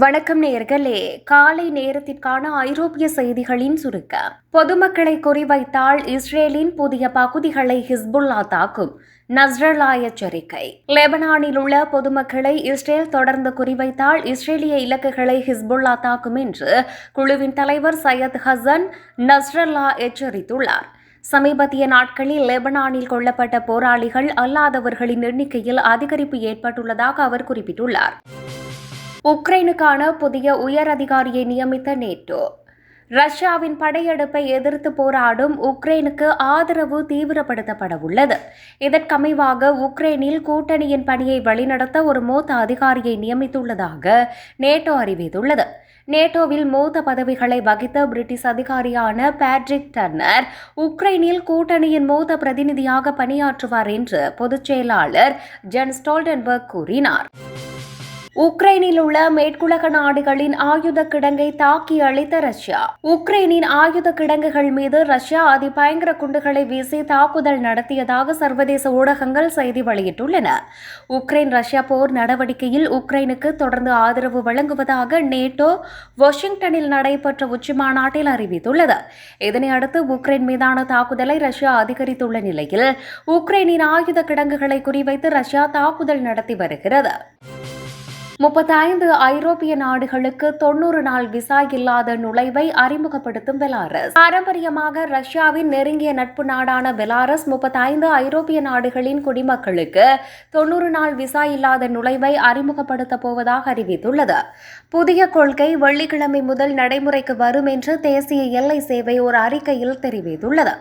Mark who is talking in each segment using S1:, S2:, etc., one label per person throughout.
S1: வணக்கம் நேயர்களே, காலை நேரத்திற்கான ஐரோப்பிய செய்திகளின் சுருக்கம். பொதுமக்களை குறிவைத்தால் இஸ்ரேலின் புதிய பகுதிகளை ஹிஸ்புல்லா தாக்கும், நஸ்ரல்லா எச்சரிக்கை. லெபனானில் உள்ள பொதுமக்களை இஸ்ரேல் தொடர்ந்து குறிவைத்தால் இஸ்ரேலிய இலக்குகளை ஹிஸ்புல்லா தாக்கும் என்று குழுவின் தலைவர் சையத் ஹசன் நஸ்ரல்லா எச்சரித்துள்ளார். சமீபத்திய நாட்களில் லெபனானில் கொல்லப்பட்ட போராளிகள் அல்லாதவர்களின் எண்ணிக்கையில் அதிகரிப்பு ஏற்பட்டுள்ளதாக அவர் குறிப்பிட்டுள்ளார். உக்ரைனுக்கான புதிய உயர் அதிகாரியை நியமித்த நேட்டோ. ரஷ்யாவின் படையெடுப்பை எதிர்த்து போராடும் உக்ரைனுக்கு ஆதரவு தீவிரப்படுத்தப்பட உள்ளது. இதற்கமைவாக உக்ரைனில் கூட்டணியின் பணியை வழிநடத்த ஒரு மூத்த அதிகாரியை நியமித்துள்ளதாக நேட்டோ அறிவித்துள்ளது. நேட்டோவில் மூத்த பதவிகளை வகித்த பிரிட்டிஷ் அதிகாரியான பேட்ரிக் டர்னர் உக்ரைனில் கூட்டணியின் மூத்த பிரதிநிதியாக பணியாற்றுவார் என்று பொதுச் செயலாளர் ஜென் ஸ்டோல்டன்பர்க் கூறினார். உக்ரைனில் உள்ள மேற்குலக நாடுகளின் ஆயுத கிடங்கை தாக்கி அழித்த ரஷ்யா. உக்ரைனின் ஆயுத கிடங்குகள் மீது ரஷ்யா அதிபயங்கர குண்டுகளை வீசி தாக்குதல் நடத்தியதாக சர்வதேச ஊடகங்கள் செய்தி வெளியிட்டுள்ளன. உக்ரைன் ரஷ்யா போர் நடவடிக்கையில் உக்ரைனுக்கு தொடர்ந்து ஆதரவு வழங்குவதாக நேட்டோ வாஷிங்டனில் நடைபெற்ற உச்சிமாநாட்டில் அறிவித்துள்ளது. இதனையடுத்து உக்ரைன் மீதான தாக்குதலை ரஷ்யா அதிகரித்துள்ள நிலையில் உக்ரைனின் ஆயுத கிடங்குகளை குறிவைத்து ரஷ்யா தாக்குதல் நடத்தி வருகிறது. 35 ஐரோப்பிய நாடுகளுக்கு 90 நாள் விசா இல்லாத நுழைவை அறிமுகப்படுத்தும் பெலாரஸ். பாரம்பரியமாக ரஷ்யாவின் நெருங்கிய நட்பு நாடான பெலாரஸ் 35 ஐரோப்பிய நாடுகளின் குடிமக்களுக்கு 90 நாள் விசா இல்லாத நுழைவை அறிமுகப்படுத்தப் போவதாக அறிவித்துள்ளது. புதிய கொள்கை வெள்ளிக்கிழமை முதல் நடைமுறைக்கு வரும் என்று தேசிய எல்லை சேவை ஒரு அறிக்கையில் தெரிவித்துள்ளது.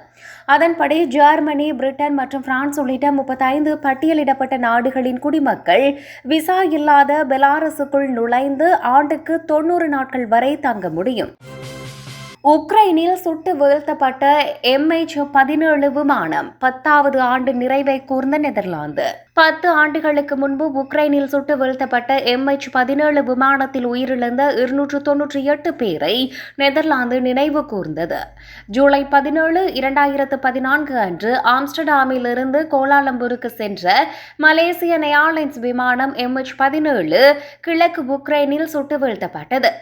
S1: அதன்படி ஜெர்மனி, பிரிட்டன் மற்றும் பிரான்ஸ் உள்ளிட்ட 35 பட்டியலிடப்பட்ட நாடுகளின் குடிமக்கள் விசா இல்லாத பெலாரஸுக்குள் நுழைந்து ஆண்டுக்கு 90 நாட்கள் வரை தங்க முடியும். உக்ரைனில் சுட்டு வீழ்த்தப்பட்ட MH17 விமானம் 10வது ஆண்டு நிறைவை கூர்ந்த நெதர்லாந்து. 10 ஆண்டுகளுக்கு முன்பு உக்ரைனில் சுட்டு வீழ்த்தப்பட்ட MH17 விமானத்தில் உயிரிழந்த 298 பேரை நெதர்லாந்து நினைவு கூர்ந்தது. ஜூலை 17, 2014 அன்று ஆம்ஸ்டர்டாமில் இருந்து கோலாலம்பூருக்கு சென்ற மலேசியன் ஏர்லைன்ஸ் விமானம் MH17 கிழக்கு உக்ரைனில் சுட்டு வீழ்த்தப்பட்டது.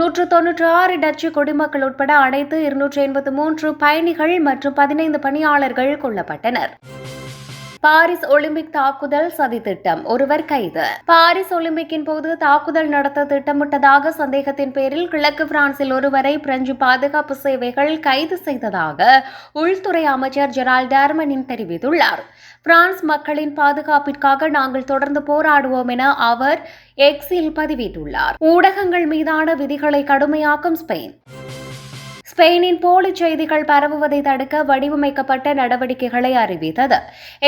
S1: 196 டச்சு குடிமக்கள் உட்பட அனைத்து 283 பயணிகள் மற்றும் 15 பணியாளர்கள் கொல்லப்பட்டனர். பாரிஸ் ஒலிம்பிக் தாக்குதல் சதித்திட்டம், ஒருவர் கைது. பாரிஸ் ஒலிம்பிக்கின் போது தாக்குதல் நடத்த திட்டமிட்டதாக சந்தேகத்தின் பேரில் கிழக்கு பிரான்சில் ஒருவரை பிரெஞ்சு பாதுகாப்பு சேவைகள் கைது செய்ததாக உள்துறை அமைச்சர் ஜெரால்ட் டார்மனின் தெரிவித்துள்ளார். பிரான்ஸ் மக்களின் பாதுகாப்பிற்காக நாங்கள் தொடர்ந்து போராடுவோம் என அவர் எக்ஸில் பதிவிட்டுள்ளார். ஊடகங்கள் மீதான விதிகளை கடுமையாக்கும் ஸ்பெயின். ஸ்பெயினின் போலி செய்திகள் பரவுவதை தடுக்க வடிவமைக்கப்பட்ட நடவடிக்கைகளை அறிவித்தது.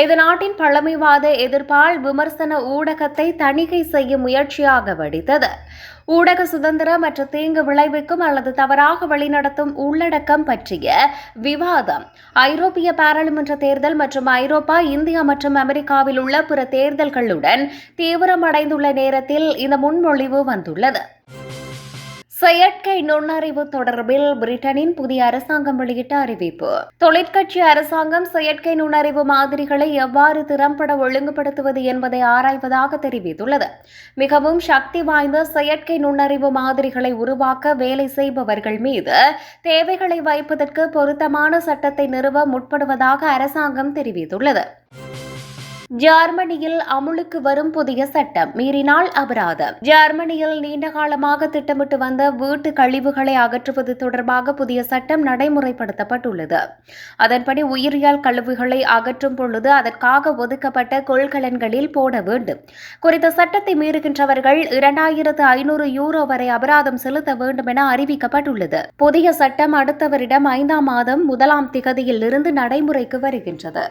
S1: இது நாட்டின் பழமைவாத எதிர்ப்பால் விமர்சன ஊடகத்தை தணிக்கை செய்யும் முயற்சியாக வெடித்தது. ஊடக சுதந்திரம் மற்றும் தீங்கு விளைவிக்கும் அல்லது தவறாக வழிநடத்தும் உள்ளடக்கம் பற்றிய விவாதம் ஐரோப்பிய பாராளுமன்ற தேர்தல் மற்றும் ஐரோப்பா, இந்தியா மற்றும் அமெரிக்காவில் உள்ள பிற தேர்தல்களுடன் தீவிரமடைந்துள்ள நேரத்தில் இந்த முன்மொழிவு வந்துள்ளது. செயற்கை நுண்ணறிவு தொடர்பில் பிரிட்டனின் புதிய அரசாங்கம் வெளியிட்ட அறிவிப்பு. தொழிற்கட்சி அரசாங்கம் செயற்கை நுண்ணறிவு மாதிரிகளை எவ்வாறு திறம்பட ஒழுங்குபடுத்துவது என்பதை ஆராய்வதாக தெரிவித்துள்ளது. மிகவும் சக்தி வாய்ந்த செயற்கை நுண்ணறிவு மாதிரிகளை உருவாக்க வேலை செய்பவர்கள் மீது தேவைகளை வைப்பதற்கு பொருத்தமான சட்டத்தை நிறுவ முற்படுவதாக அரசாங்கம் தெரிவித்துள்ளது. ஜெர்மனியில் அமுலுக்கு வரும் புதிய சட்டம், மீறினால் அபராதம். ஜெர்மனியில் நீண்ட காலமாக திட்டமிட்டு வந்த வீட்டு கழிவுகளை அகற்றுவது தொடர்பாக புதிய சட்டம் நடைமுறைப்படுத்தப்பட்டுள்ளது. அதன்படி உயிரியல் கழிவுகளை அகற்றும் பொழுது அதற்காக ஒதுக்கப்பட்ட கொள்கலன்களில் போட வேண்டும். குறித்த சட்டத்தை மீறுகின்றவர்கள் 2500 யூரோ வரை அபராதம் செலுத்த வேண்டும் என அறிவிக்கப்பட்டுள்ளது. புதிய சட்டம் அடுத்த வருடம் 5ஆம் மாதம் 1ஆம் திகதியில் இருந்து நடைமுறைக்கு வருகின்றது.